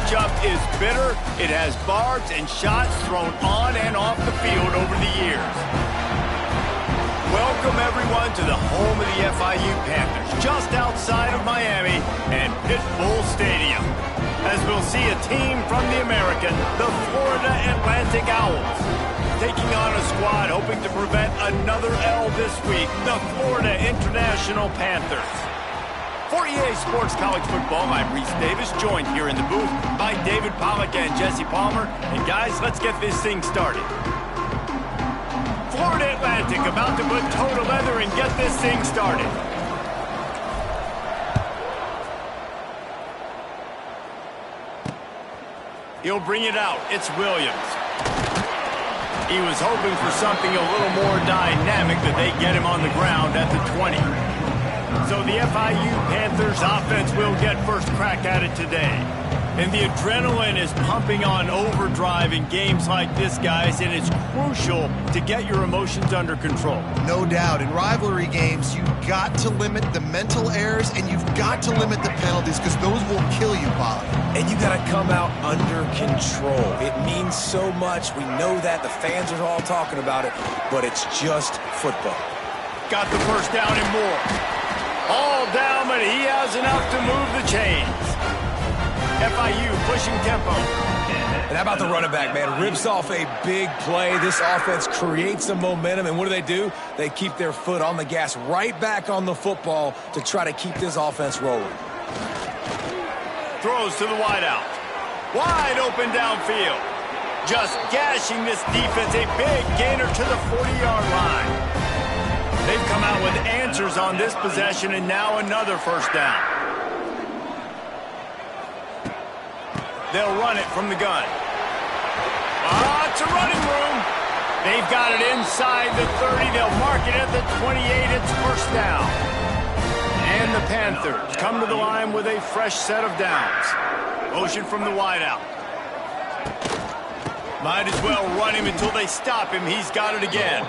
matchup is bitter. It has barbs and shots thrown on and off the field over the years. Welcome, everyone, to the home of the FIU Panthers, just outside of Miami and Pitbull Stadium, as we'll see a team from the American, the Florida Atlantic Owls, taking on a squad hoping to prevent another L this week, the Florida International Panthers. For EA Sports College Football, I'm Reese Davis, joined here in the booth by David Pollack and Jesse Palmer. And guys, let's get this thing started. Florida Atlantic about to put toe to leather and get this thing started. He'll bring it out. It's Williams. He was hoping for something a little more dynamic, that they get him on the ground at the 20. So the FIU Panthers offense will get first crack at it today. And the adrenaline is pumping on overdrive in games like this, guys, and it's crucial to get your emotions under control. No doubt. In rivalry games, you've got to limit the mental errors and you've got to limit the penalties because those will kill you, Bob. And you got to come out under control. It means so much. We know that. The fans are all talking about it, but it's just football. Got the first down and more. All down, but he has enough to move the chains. FIU pushing tempo. And how about the running back, man? Rips off a big play. This offense creates some momentum, and what do? They keep their foot on the gas right back on the football to try to keep this offense rolling. Throws to the wideout. Wide open downfield. Just gashing this defense. A big gainer to the 40-yard line. They've come out with answers on this possession, and now another first down. They'll run it from the gun. It's a running room. They've got it inside the 30. They'll mark it at the 28. It's first down. And the Panthers come to the line with a fresh set of downs. Motion from the wideout. Might as well run him until they stop him. He's got it again.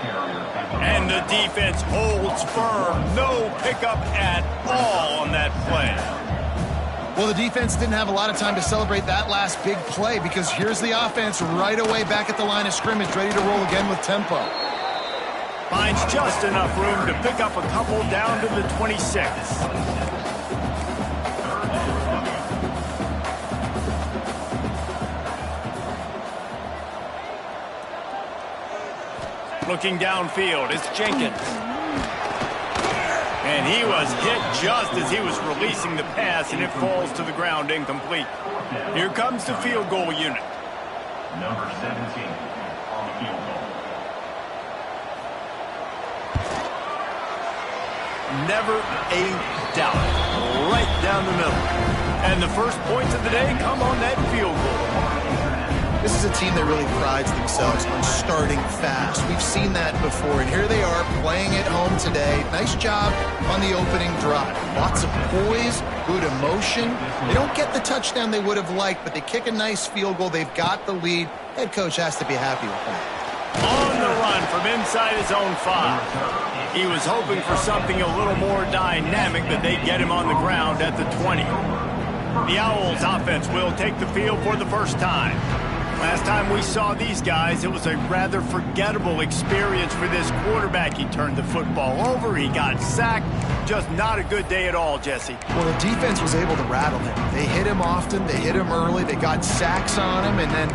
And the defense holds firm. No pickup at all on that play. Well, the defense didn't have a lot of time to celebrate that last big play because here's the offense right away back at the line of scrimmage, ready to roll again with tempo. Finds just enough room to pick up a couple down to the 26. Looking downfield, it's Jenkins. And he was hit just as he was releasing the pass, and it falls to the ground incomplete. Here comes the field goal unit. Number 17 on the field goal. Never a doubt. Right down the middle. And the first points of the day come on that field goal. This is a team that really prides themselves on starting fast. We've seen that before, and here they are playing at home today. Nice job on the opening drive. Lots of poise, good emotion. They don't get the touchdown they would have liked, but they kick a nice field goal. They've got the lead. Head coach has to be happy with that. On the run from inside his own 5. He was hoping for something a little more dynamic, that they get him on the ground at the 20. The Owls offense will take the field for the first time. Last time we saw these guys, it was a rather forgettable experience for this quarterback. He turned the football over, he got sacked. Just not a good day at all, Jesse. Well, the defense was able to rattle him. They hit him often, they hit him early, they got sacks on him, and then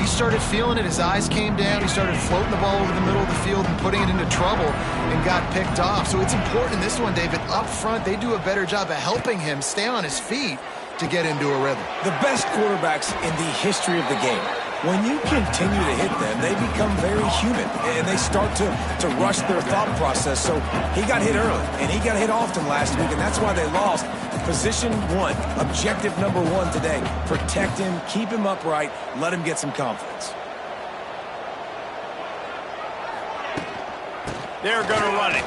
he started feeling it. His eyes came down, he started floating the ball over the middle of the field and putting it into trouble and got picked off. So it's important in this one, David, up front, they do a better job of helping him stay on his feet to get into a rhythm. The best quarterbacks in the history of the game, when you continue to hit them, they become very human, and they start to rush their thought process. So he got hit early, and he got hit often last week, and that's why they lost. Position 1, objective number 1 today. Protect him, keep him upright, let him get some confidence. They're going to run it.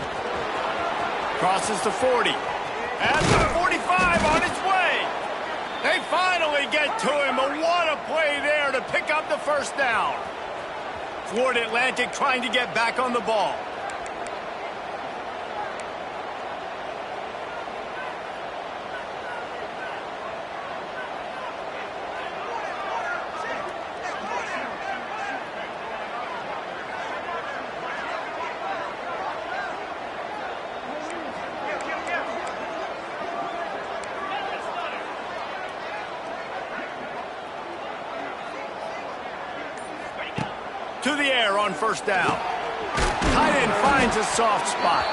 Crosses the 40. At the 45 on its way. They finally get to him, but what a play there to pick up the first down. Florida Atlantic trying to get back on the ball. To the air on first down. Tight end finds a soft spot.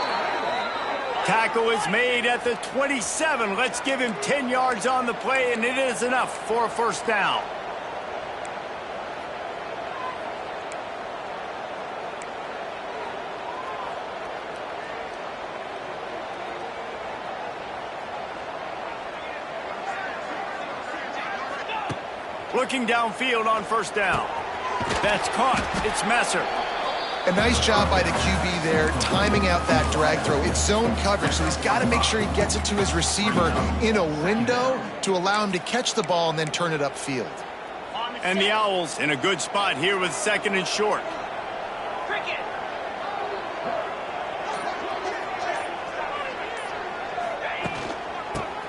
Tackle is made at the 27. Let's give him 10 yards on the play, and it is enough for a first down. Looking downfield on first down. That's caught. It's Messer. A nice job by the QB there, timing out that drag throw. It's zone coverage, so he's got to make sure he gets it to his receiver in a window to allow him to catch the ball and then turn it upfield. And the Owls in a good spot here with second and short.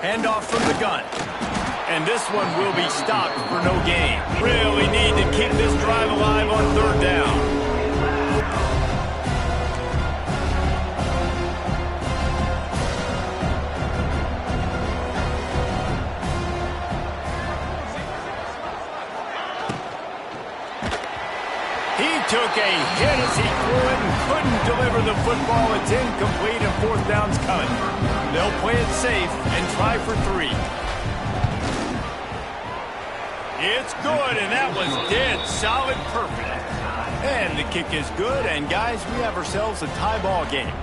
Handoff from the gun. And this one will be stopped for no gain. Really need to keep this drive alive on third down. He took a hit as he threw it and couldn't deliver the football. It's incomplete and fourth down's coming. They'll play it safe and try for 3. It's good, and that was dead solid perfect. And the kick is good, and guys, we have ourselves a tie ball game.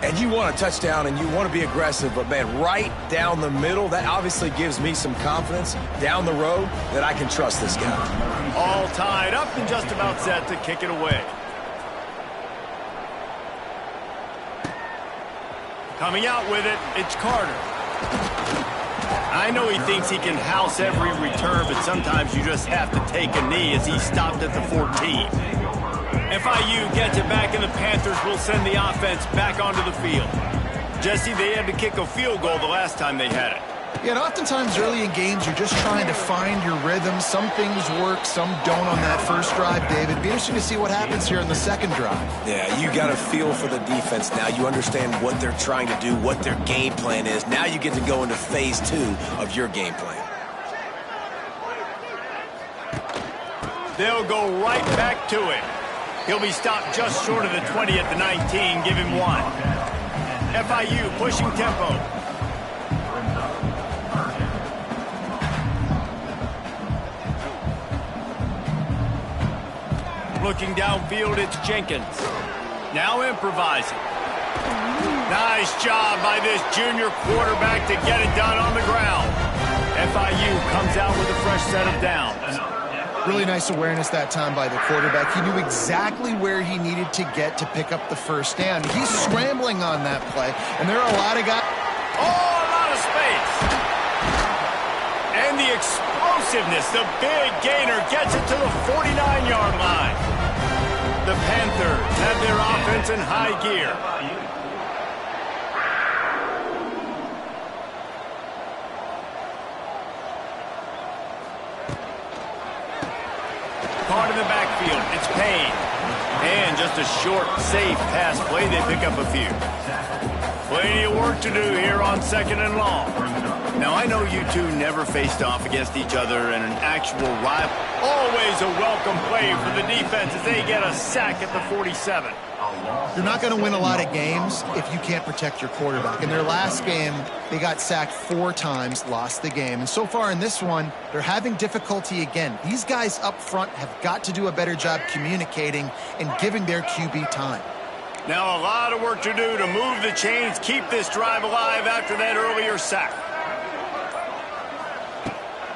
And you want a touchdown, and you want to be aggressive, but, man, right down the middle, that obviously gives me some confidence down the road that I can trust this guy. All tied up and just about set to kick it away. Coming out with it, it's Carter. I know he thinks he can house every return, but sometimes you just have to take a knee as he stopped at the 14. FIU gets it back, and the Panthers will send the offense back onto the field. Jesse, they had to kick a field goal the last time they had it. Yeah, and oftentimes early in games, you're just trying to find your rhythm. Some things work, some don't on that first drive, David. It'd be interesting to see what happens here in the second drive. Yeah, you got a feel for the defense now. You understand what they're trying to do, what their game plan is. Now you get to go into phase 2 of your game plan. They'll go right back to it. He'll be stopped just short of the 20 at the 19. Give him 1. FIU pushing tempo. Looking downfield, it's Jenkins. Now improvising. Nice job by this junior quarterback to get it done on the ground. FIU comes out with a fresh set of downs. Really nice awareness that time by the quarterback. He knew exactly where he needed to get to pick up the first down. He's scrambling on that play, and there are a lot of guys. Oh, a lot of space. And the explosiveness, the big gainer gets it to the 49-yard line. The Panthers have their offense in high gear. Caught in the backfield, it's Payne. And just a short, safe pass play, they pick up a few. Plenty of work to do here on second and long. Now, I know you two never faced off against each other in an actual rival. Always a welcome play for the defense as they get a sack at the 47. You're not going to win a lot of games if you can't protect your quarterback. In their last game, they got sacked 4 times, lost the game. And so far in this one, they're having difficulty again. These guys up front have got to do a better job communicating and giving their QB time. Now a lot of work to do to move the chains, keep this drive alive after that earlier sack.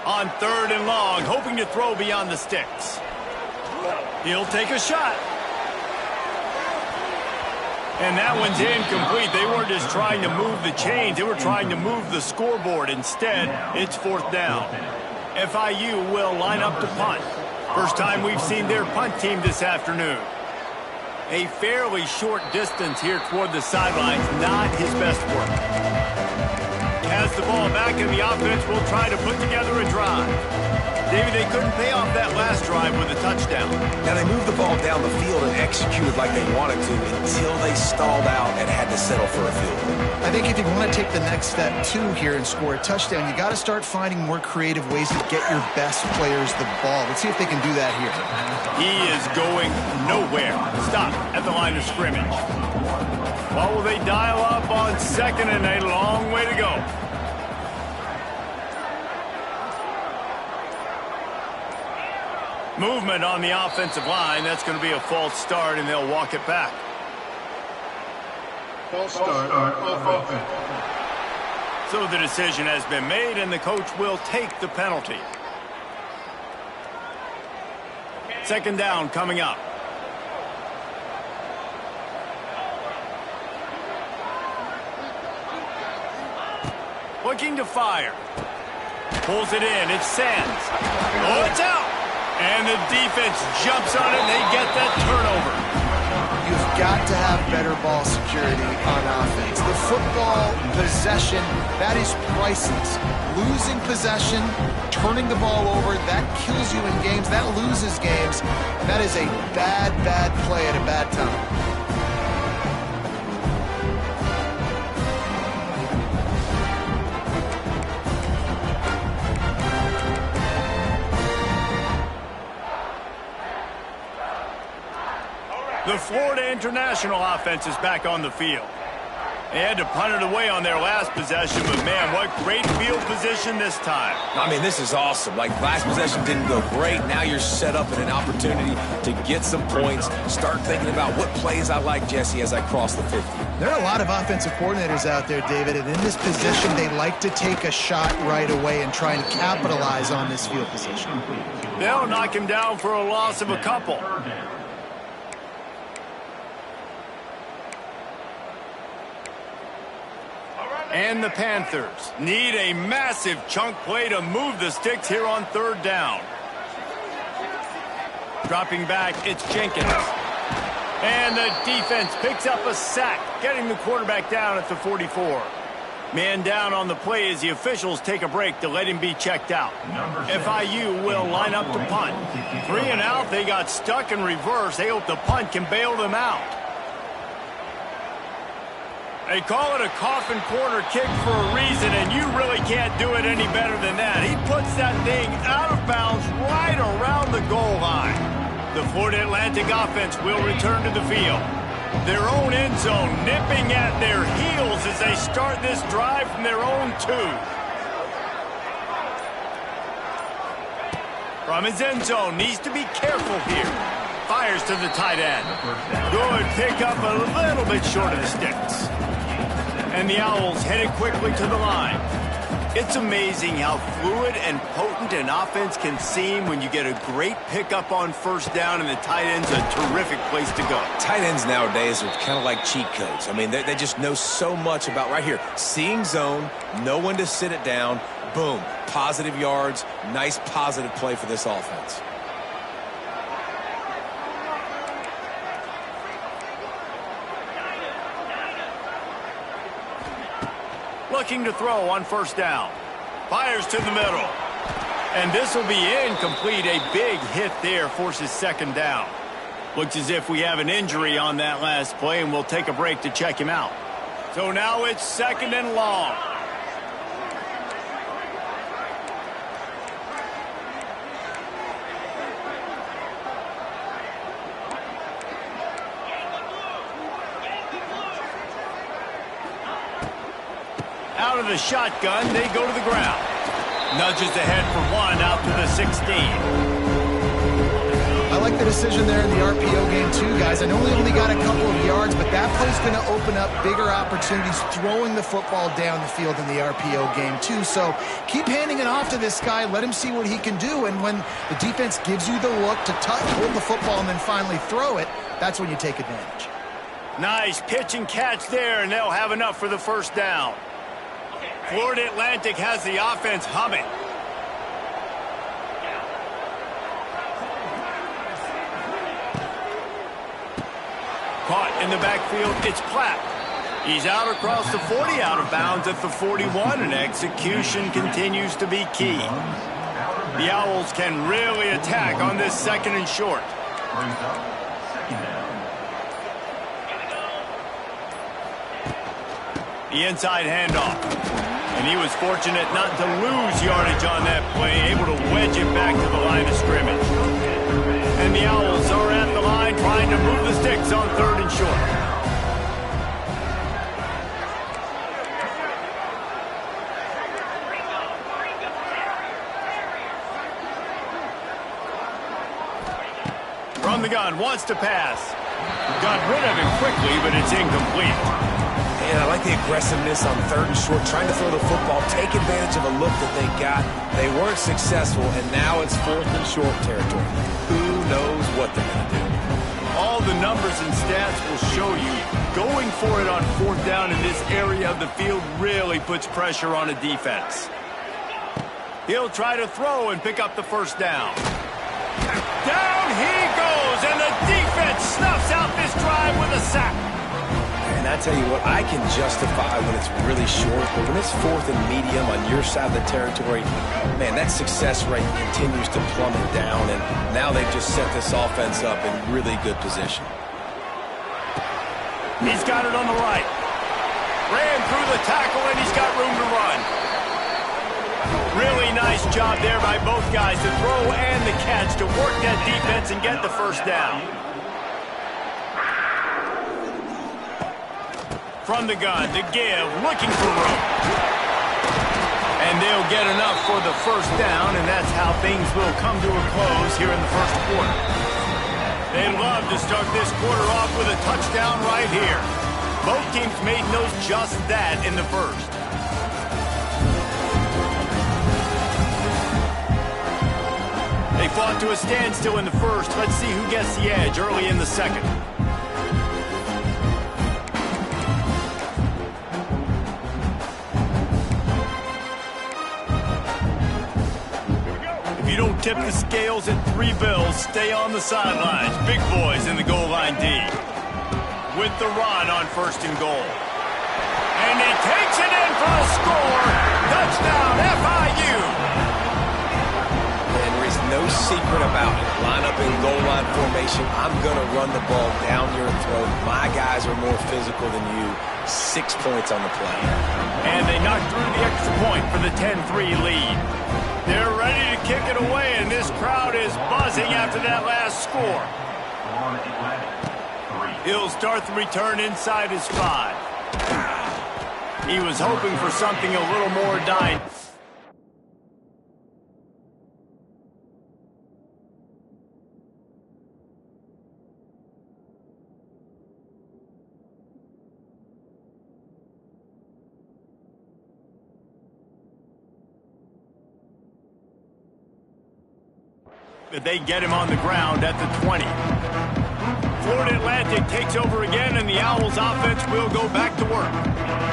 On third and long, hoping to throw beyond the sticks. He'll take a shot. And that one's incomplete. They weren't just trying to move the chains. They were trying to move the scoreboard. Instead, it's fourth down. FIU will line up to punt. First time we've seen their punt team this afternoon. A fairly short distance here toward the sidelines. Not his best work. Has the ball back, and the offense will try to put together a drive. Davey, they couldn't pay off that last drive with a touchdown. Now, they moved the ball down the field and executed like they wanted to until they stalled out and had to settle for a field goal. I think if you want to take the next step, too, here and score a touchdown, you got to start finding more creative ways to get your best players the ball. Let's see if they can do that here. He is going nowhere. Stop at the line of scrimmage. What will they dial up on second and a long way to go? Movement on the offensive line. That's going to be a false start, and they'll walk it back. False start on offense. So the decision has been made, and the coach will take the penalty. Second down coming up. Looking to fire. Pulls it in. It's Sands. Oh, it's out. And the defense jumps on it, and they get that turnover. You've got to have better ball security on offense. The football possession, that is priceless. Losing possession, turning the ball over, that kills you in games. That loses games. That is a bad, bad play at a bad time. The Florida International offense is back on the field. They had to punt it away on their last possession, but man, what great field position this time. I mean, this is awesome. Like, last possession didn't go great. Now you're set up in an opportunity to get some points. Start thinking about what plays I like, Jesse, as I cross the 50. There are a lot of offensive coordinators out there, David, and in this position, they like to take a shot right away and try and capitalize on this field position. They'll knock him down for a loss of a couple. And the Panthers need a massive chunk play to move the sticks here on third down. Dropping back, it's Jenkins. And the defense picks up a sack, getting the quarterback down at the 44. Man down on the play as the officials take a break to let him be checked out. FIU will line up to punt. 3 and out, they got stuck in reverse. They hope the punt can bail them out. They call it a coffin corner kick for a reason, and you really can't do it any better than that. He puts that thing out of bounds right around the goal line. The Florida Atlantic offense will return to the field. Their own end zone nipping at their heels as they start this drive from their own 2. From his end zone, needs to be careful here. Fires to the tight end. Good pickup, a little bit short of the sticks. And the Owls headed quickly to the line. It's amazing how fluid and potent an offense can seem when you get a great pickup on first down, and the tight end's a terrific place to go. Tight ends nowadays are kind of like cheat codes. I mean, they just know so much about right here. Seeing zone, know when to sit it down, boom, positive yards, nice positive play for this offense. Looking to throw on first down. Fires to the middle. And this will be incomplete. A big hit there forces second down. Looks as if we have an injury on that last play, and we'll take a break to check him out. So now it's second and long. Out of the shotgun, they go to the ground. Nudges ahead for 1 out to the 16. I like the decision there in the RPO game too, guys. I know we only got a couple of yards, but that play's going to open up bigger opportunities throwing the football down the field in the RPO game too. So keep handing it off to this guy. Let him see what he can do. And when the defense gives you the look to hold the football and then finally throw it, that's when you take advantage. Nice pitch and catch there, and they'll have enough for the first down. Florida Atlantic has the offense humming. Caught in the backfield, it's Platt. He's out across the 40, out of bounds at the 41, and execution continues to be key. The Owls can really attack on this 2nd and short. Brings up 2nd down. The inside handoff. And he was fortunate not to lose yardage on that play, able to wedge it back to the line of scrimmage. And the Owls are at the line trying to move the sticks on 3rd and short. From the gun, wants to pass. Got rid of him quickly, but it's incomplete. And I like the aggressiveness on 3rd and short, trying to throw the football, take advantage of a look that they got. They weren't successful, and now it's 4th and short territory. Who knows what they're going to do? All the numbers and stats will show you going for it on 4th down in this area of the field really puts pressure on a defense. He'll try to throw and pick up the 1st down. Down he goes, and the defense snuffs out this drive with a sack. And I tell you what, I can justify when it's really short, but when it's 4th and medium on your side of the territory, man, that success rate continues to plummet down, and now they've just set this offense up in really good position. He's got it on the right. Ran through the tackle, and he's got room to run. Really nice job there by both guys, the throw and the catch, to work that defense and get the 1st down. From the gun, to give, looking for room. And they'll get enough for the 1st down, and that's how things will come to a close here in the 1st quarter. They'd love to start this quarter off with a touchdown right here. Both teams made note just that in the 1st. They fought to a standstill in the 1st. Let's see who gets the edge early in the 2nd. If you don't tip the scales at 3 bills, stay on the sidelines. Big boys in the goal line D. With the run on 1st and goal. And he takes it in for a score. Touchdown, FIU. No secret about it. Line up in goal line formation. I'm going to run the ball down your throat. My guys are more physical than you. 6 points on the play. And they knocked through the extra point for the 10-3 lead. They're ready to kick it away, and this crowd is buzzing after that last score. He'll start the return inside his 5. He was hoping for something a little more dynamic. They get him on the ground at the 20. Florida Atlantic takes over again, and the Owls offense will go back to work.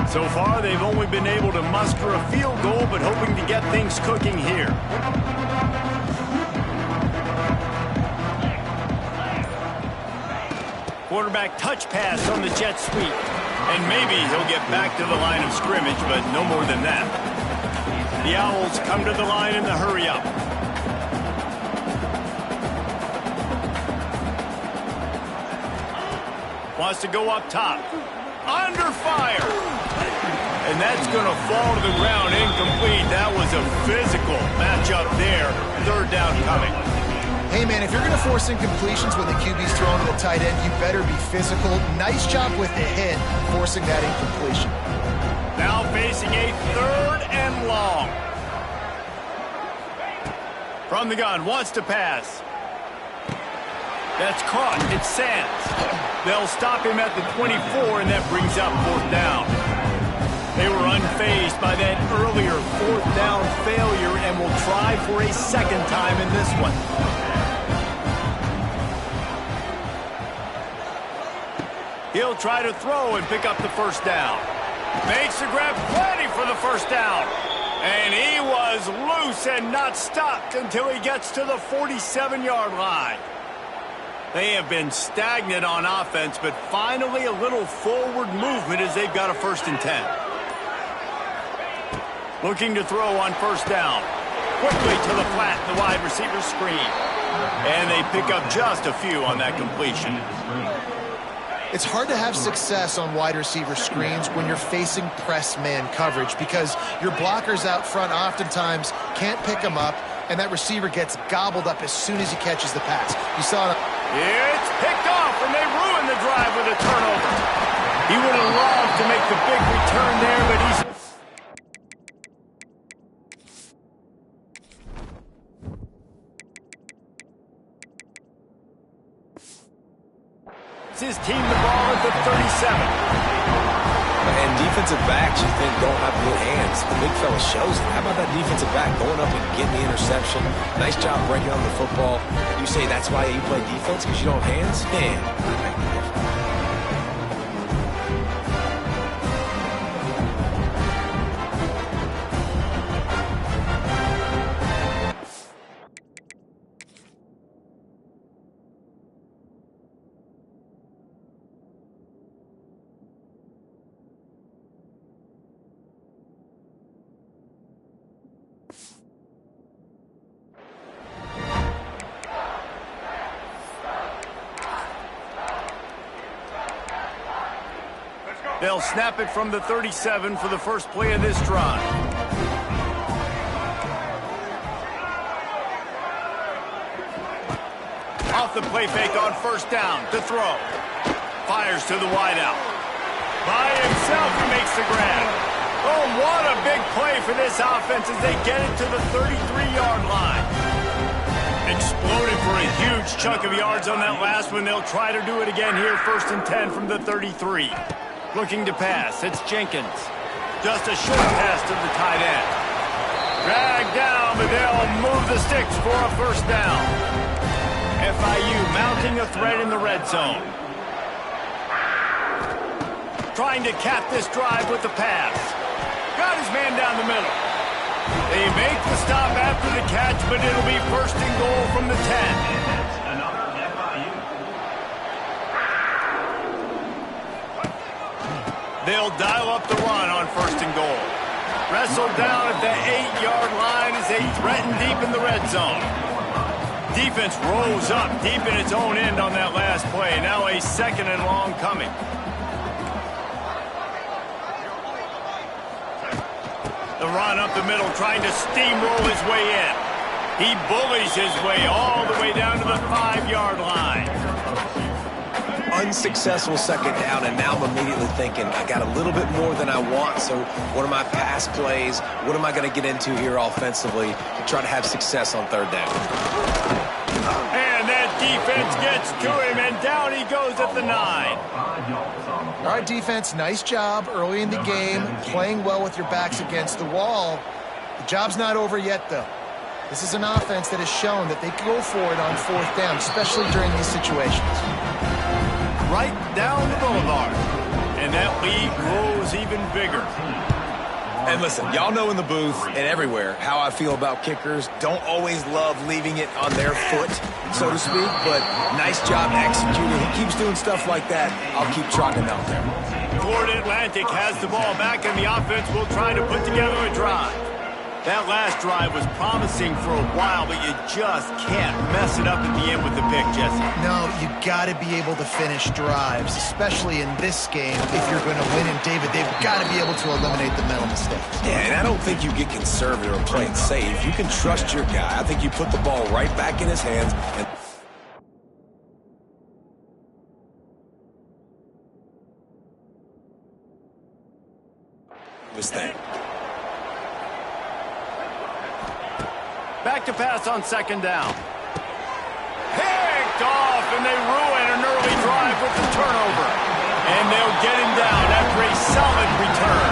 So far, they've only been able to muster a field goal, but hoping to get things cooking here. Quarterback touch pass on the jet sweep. And maybe he'll get back to the line of scrimmage, but no more than that. The Owls come to the line in the hurry-up. Wants to go up top. Under fire. And that's going to fall to the ground incomplete. That was a physical matchup there. 3rd down coming. Hey, man, if you're going to force incompletions when the QB's throwing to the tight end, you better be physical. Nice job with the hit, forcing that incompletion. Now facing a 3rd and long. From the gun, wants to pass. That's caught. It's Sands. They'll stop him at the 24, and that brings up 4th down. They were unfazed by that earlier 4th down failure and will try for a 2nd time in this one. He'll try to throw and pick up the 1st down. Makes the grab, plenty for the 1st down. And he was loose and not stopped until he gets to the 47-yard line. They have been stagnant on offense, but finally a little forward movement as they've got a 1st and 10. Looking to throw on 1st down. quickly to the flat in the wide receiver screen. And they pick up just a few on that completion. It's hard to have success on wide receiver screens when you're facing press man coverage because your blockers out front oftentimes can't pick them up, and that receiver gets gobbled up as soon as he catches the pass. You saw it. It's picked off, and they ruin the drive with a turnover. He would have loved to make the big return there, but he's... his team the ball at the 37. And defensive backs, you think, don't have good hands. The big fella shows it. How about that defensive back going up and getting the interception? Nice job breaking on the football. You say that's why you play defense, because you don't have hands? Man, that make the difference. They'll snap it from the 37 for the first play of this drive. Off the play fake on first down to throw. Fires to the wideout. By himself, he makes the grab. Oh, what a big play for this offense as they get it to the 33-yard line. Exploded for a huge chunk of yards on that last one. They'll try to do it again here, 1st and 10 from the 33. Looking to pass, it's Jenkins. Just a short pass to the tight end. Dragged down, but they'll move the sticks for a first down. FIU mounting a threat in the red zone. Trying to cap this drive with the pass. Got his man down the middle. They make the stop after the catch, but it'll be 1st and goal from the 10. They'll dial up the run on 1st and goal. Wrestled down at the 8-yard line as they threaten deep in the red zone. Defense rose up deep in its own end on that last play. Now a 2nd and long coming. The run up the middle, trying to steamroll his way in. He bullies his way all the way down to the 5-yard line. Unsuccessful 2nd down, and now I'm immediately thinking, I got a little bit more than I want, so what are my pass plays? What am I going to get into here offensively to try to have success on 3rd down? And that defense gets to him, and down he goes at the 9. All right, defense, nice job early in the game, playing well with your backs against the wall. The job's not over yet, though. This is an offense that has shown that they can go for it on 4th down, especially during these situations. Right down the boulevard. And that lead grows even bigger. And listen, y'all know in the booth and everywhere how I feel about kickers. Don't always love leaving it on their foot, so to speak, but nice job executing. He keeps doing stuff like that. I'll keep trotting out there. Florida Atlantic has the ball back, and the offense will try to put together a drive. That last drive was promising for a while, but you just can't mess it up at the end with the pick, Jesse. No, you got to be able to finish drives, especially in this game. If you're going to win, and David, they've got to be able to eliminate the mental mistakes. Yeah, and I don't think you get conservative or play it safe. You can trust your guy. I think you put the ball right back in his hands. And this thing. Back to pass on 2nd down. Picked off, and they ruin an early drive with the turnover. And they'll get him down after a solid return.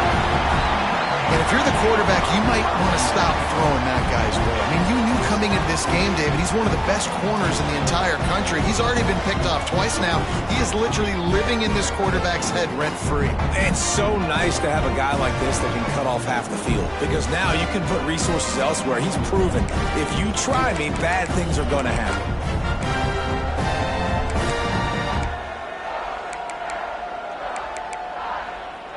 And if you're the quarterback, you might want to stop throwing that guy's way. I mean, you knew coming into this game, David, he's one of the best corners in the entire country. He's already been picked off twice now. He is literally living in this quarterback's head rent-free. It's so nice to have a guy like this that can cut off half the field, because now you can put resources elsewhere. He's proven if you try me, bad things are going to happen.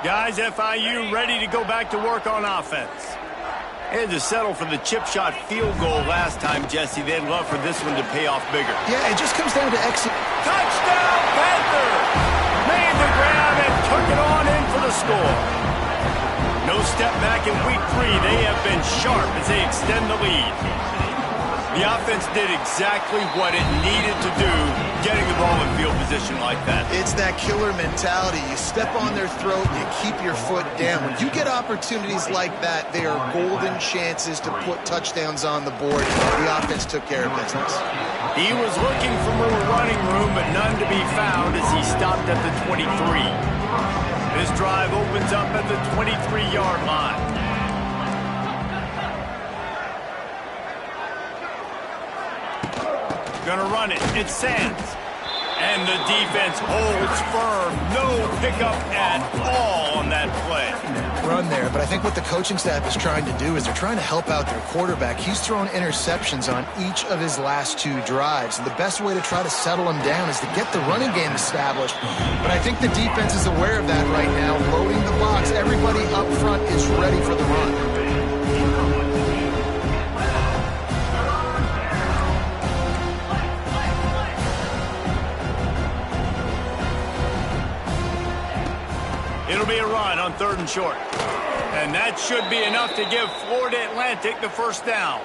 Guys, FIU ready to go back to work on offense. Had to settle for the chip shot field goal last time, Jesse. They'd love for this one to pay off bigger. Yeah, it just comes down to Touchdown, Panthers! Made the grab and took it on in for the score. No step back in week 3. They have been sharp as they extend the lead. The offense did exactly what it needed to do, getting the ball in field position like that. It's that killer mentality. You step on their throat, you keep your foot down. When you get opportunities like that, they are golden chances to put touchdowns on the board. The offense took care of business. He was looking for more running room, but none to be found as he stopped at the 23. This drive opens up at the 23-yard line. Gonna run it. It's Sands. And the defense holds firm. No pickup at all on that play. Run there, but I think what the coaching staff is trying to do is they're trying to help out their quarterback. He's thrown interceptions on each of his last 2 drives. And the best way to try to settle him down is to get the running game established. But I think the defense is aware of that right now, loading the box. Everybody up front is ready for the run. It'll be a run on 3rd and short. And that should be enough to give Florida Atlantic the first down.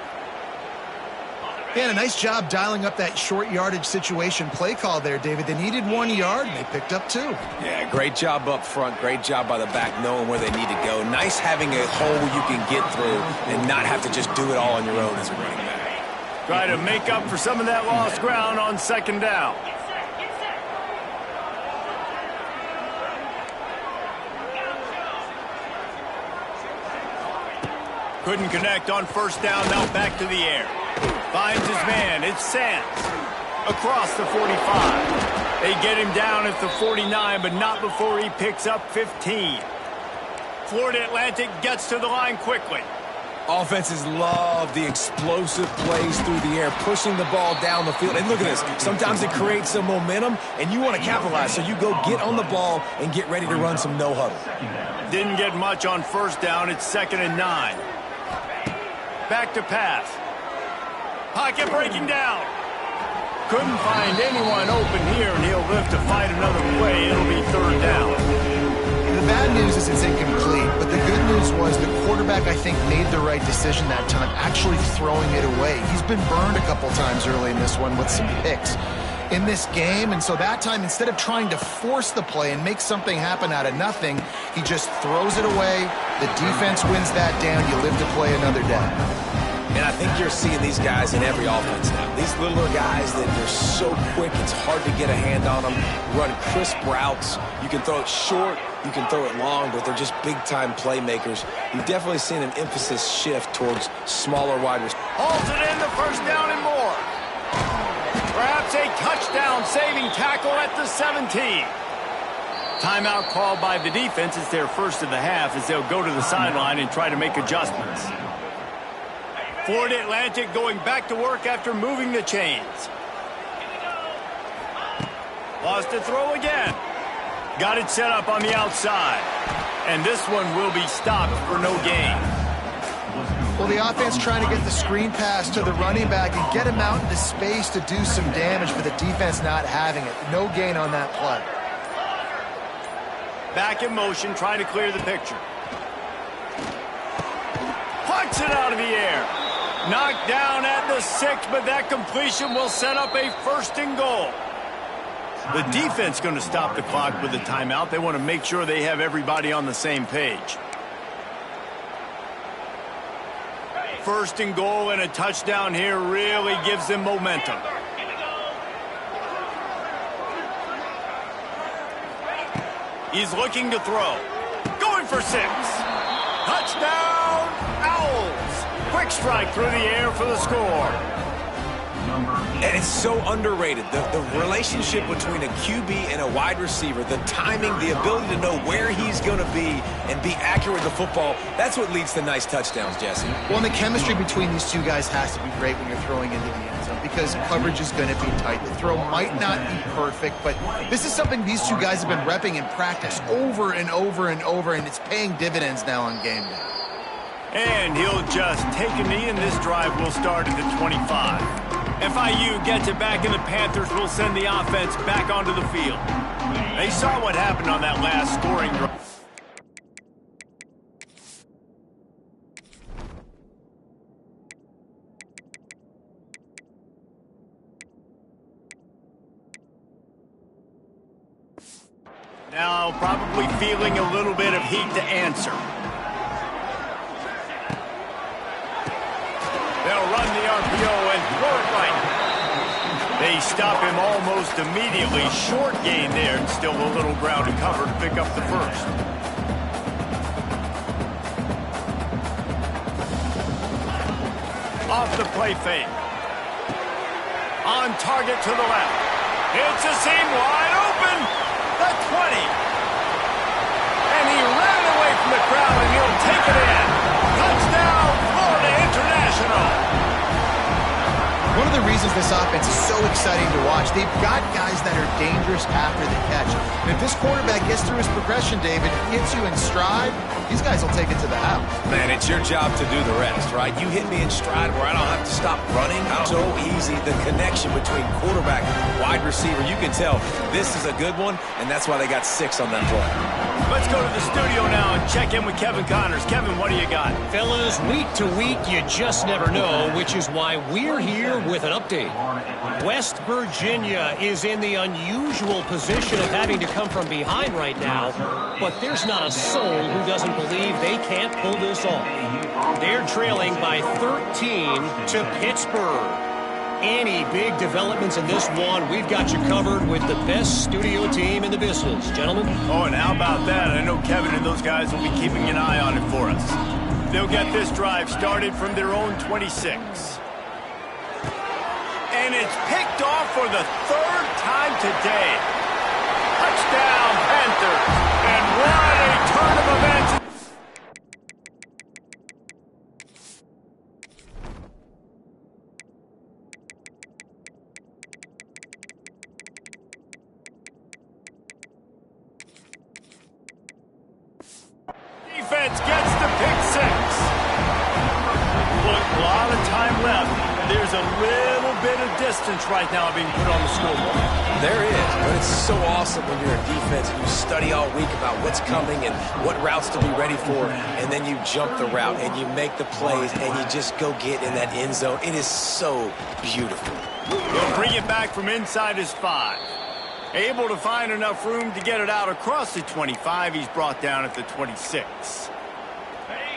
Yeah, a nice job dialing up that short yardage situation play call there, David. They needed 1 yard, and they picked up 2. Yeah, great job up front. Great job by the back knowing where they need to go. Nice having a hole you can get through and not have to just do it all on your own as a running back. Try to make up for some of that lost ground on 2nd down. Couldn't connect on 1st down, now back to the air. Finds his man, it's Sands. Across the 45. They get him down at the 49, but not before he picks up 15. Florida Atlantic gets to the line quickly. Offenses love the explosive plays through the air, pushing the ball down the field. And look at this. Sometimes it creates some momentum, and you want to capitalize. So you go get on the ball and get ready to run some no-huddle. Didn't get much on 1st down. It's 2nd and 9. Back to pass. Pocket breaking down. Couldn't find anyone open here, and he'll live to fight another play. It'll be 3rd down. The bad news is it's incomplete, but the good news was the quarterback, I think, made the right decision that time, actually throwing it away. He's been burned a couple times early in this one with some picks in this game, and so that time, instead of trying to force the play and make something happen out of nothing, he just throws it away. The defense wins that down. You live to play another day. And I think you're seeing these guys in every offense now. These littler guys that they're so quick, it's hard to get a hand on them. Run crisp routes. You can throw it short, you can throw it long, but they're just big-time playmakers. You've definitely seen an emphasis shift towards smaller wide receivers. Halted in the 1st down and more. Perhaps a touchdown-saving tackle at the 17. Timeout called by the defense. It's their first of the half as they'll go to the sideline and try to make adjustments. Florida Atlantic going back to work after moving the chains. Lost a throw again. Got it set up on the outside. And this one will be stopped for no gain. Well, the offense trying to get the screen pass to the running back and get him out into space to do some damage, but the defense not having it. No gain on that play. Back in motion, trying to clear the picture. Plucks it out of the air. Knocked down at the 6, but that completion will set up a 1st and goal. The defense going to stop the clock with a timeout. They want to make sure they have everybody on the same page. 1st and goal and a touchdown here really gives them momentum. He's looking to throw. Going for 6. Touchdown, Owls. Quick strike through the air for the score. And it's so underrated. The relationship between a QB and a wide receiver, the timing, the ability to know where he's going to be and be accurate with the football, that's what leads to nice touchdowns, Jesse. Well, and the chemistry between these two guys has to be great when you're throwing into the end zone because coverage is going to be tight. The throw might not be perfect, but this is something these two guys have been repping in practice over and over and over, and it's paying dividends now on game day. And he'll just take a knee, and this drive will start at the 25. FIU gets it back, and the Panthers will send the offense back onto the field. They saw what happened on that last scoring drive. Now probably feeling a little bit of heat to answer. They'll run the RPO and throw it right. They stop him almost immediately. Short gain there, and still a little ground to cover to pick up the first. Off the play fake. On target to the left. It's a seam wide open. The 20. And he ran away from the crowd, and he'll take it in. Touchdown, Florida International. One of the reasons this offense is so exciting to watch, they've got guys that are dangerous after the catch. And if this quarterback gets through his progression, David, hits you in stride, these guys will take it to the house. Man, it's your job to do the rest, right? You hit me in stride where I don't have to stop running. So easy, the connection between quarterback and wide receiver. You can tell this is a good one, and that's why they got 6 on that play. Let's go to the studio now and check in with Kevin Connors. Kevin, what do you got? Fellas, week to week, you just never know, which is why we're here with an update. West Virginia is in the unusual position of having to come from behind right now, but there's not a soul who doesn't believe they can't pull this off. They're trailing by 13 to Pittsburgh. Any big developments in this one, we've got you covered with the best studio team in the business. Gentlemen? Oh, and how about that? I know Kevin and those guys will be keeping an eye on it for us. They'll get this drive started from their own 26. And it's picked off for the 3rd time today. Touchdown, Panthers. And what a turn of events. Defense gets the pick 6. Look, a lot of time left. There's a little bit of distance right now being put on the scoreboard. There is, but it's so awesome when you're a defense and you study all week about what's coming and what routes to be ready for, and then you jump the route and you make the plays and you just go get in that end zone. It is so beautiful. They'll bring it back from inside his 5. Able to find enough room to get it out across the 25. He's brought down at the 26.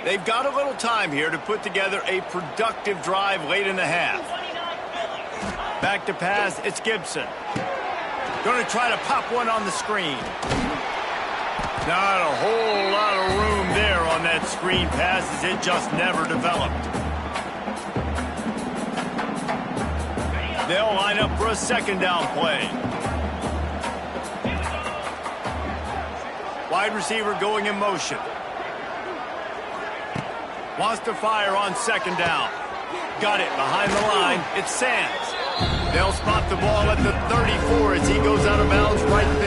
They've got a little time here to put together a productive drive late in the half. Back to pass, it's Gibson. Going to try to pop one on the screen. Not a whole lot of room there on that screen pass, as it just never developed. They'll line up for a 2nd down play. Wide receiver going in motion. Wants to fire on 2nd down. Got it behind the line. It's Sands. They'll spot the ball at the 34 as he goes out of bounds right there.